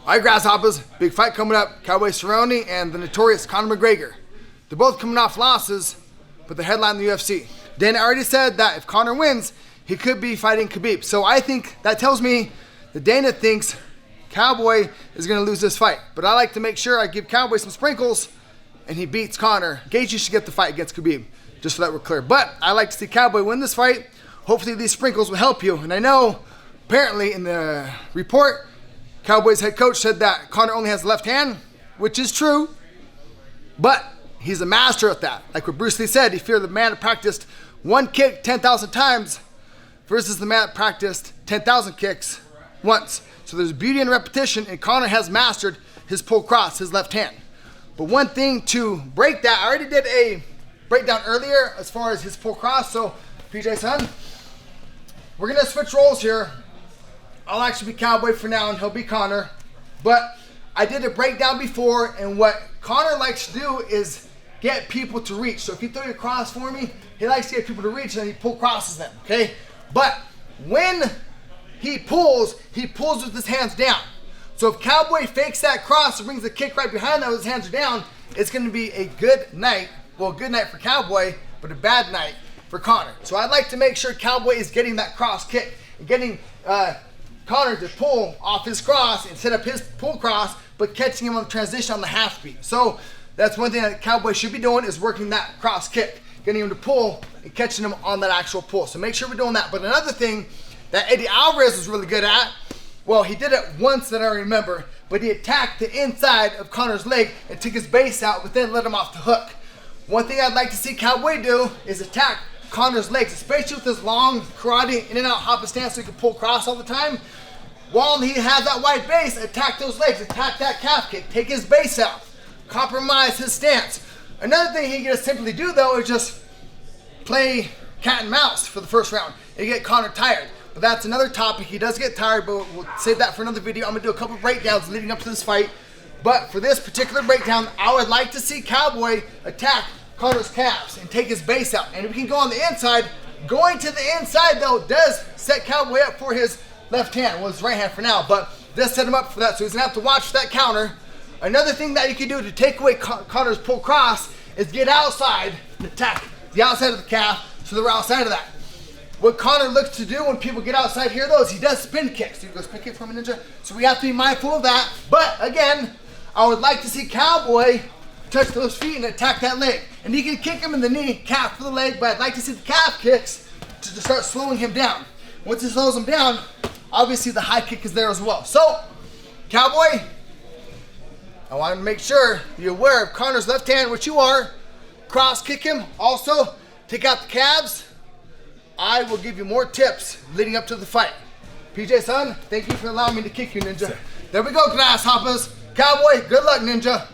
All right, Grasshoppers, big fight coming up. Cowboy Cerrone and the notorious Conor McGregor. They're both coming off losses, but they're headlining the UFC. Dana already said that if Conor wins, he could be fighting Khabib. So I think that tells me that Dana thinks Cowboy is going to lose this fight. But I like to make sure I give Cowboy some sprinkles and he beats Conor. Gaethje should get the fight against Khabib, just so that we're clear. But I like to see Cowboy win this fight. Hopefully these sprinkles will help you. And I know, apparently in the report, Cowboys head coach said that Conor only has the left hand, which is true, but he's a master at that. Like what Bruce Lee said, he feared the man that practiced one kick 10,000 times versus the man that practiced 10,000 kicks once. So there's beauty in repetition, and Conor has mastered his pull cross, his left hand. But one thing to break that, I already did a breakdown earlier as far as his pull cross. So PJ son, we're gonna switch roles here. I'll actually be Cowboy for now and he'll be Conor. But I did a breakdown before, and what Conor likes to do is get people to reach. So if you throw your cross for me, he likes to get people to reach and he pull crosses them, okay? But when he pulls with his hands down. So if Cowboy fakes that cross and brings the kick right behind that with his hands are down, it's gonna be a good night. Well, a good night for Cowboy, but a bad night for Conor. So I'd like to make sure Cowboy is getting that cross kick and getting Conor to pull off his cross and set up his pull cross, but catching him on the transition on the half beat. So that's one thing that Cowboy should be doing, is working that cross kick, getting him to pull and catching him on that actual pull. So make sure we're doing that. But another thing that Eddie Alvarez was really good at, well, he did it once that I remember, but he attacked the inside of Conor's leg and took his base out, but then let him off the hook. One thing I'd like to see Cowboy do is attack Conor's legs, especially with his long karate in and out hop and stance so he can pull cross all the time. While he has that wide base, attack those legs, attack that calf kick, take his base out, compromise his stance. Another thing he can just simply do though is just play cat and mouse for the first round and get Conor tired. But that's another topic. He does get tired, but we'll save that for another video. I'm gonna do a couple breakdowns leading up to this fight. But for this particular breakdown, I would like to see Cowboy attack Conor's calves and take his base out. And if we can go on the inside, going to the inside though does set Cowboy up for his left hand, well his right hand for now, but does set him up for that, so he's gonna have to watch that counter. Another thing that you can do to take away Conor's pull cross is get outside and attack the outside of the calf, so they're outside of that. What Conor looks to do when people get outside here though is he does spin kicks. So he goes spin kick from a ninja, so we have to be mindful of that. But again, I would like to see Cowboy touch those feet and attack that leg. And he can kick him in the knee, calf for the leg, but I'd like to see the calf kicks to start slowing him down. Once he slows him down, obviously the high kick is there as well. So, Cowboy, I want to make sure you're aware of Conor's left hand, which you are. Cross kick him. Also, take out the calves. I will give you more tips leading up to the fight. PJ son, thank you for allowing me to kick you, Ninja. There we go, Grasshoppers. Cowboy, good luck, Ninja.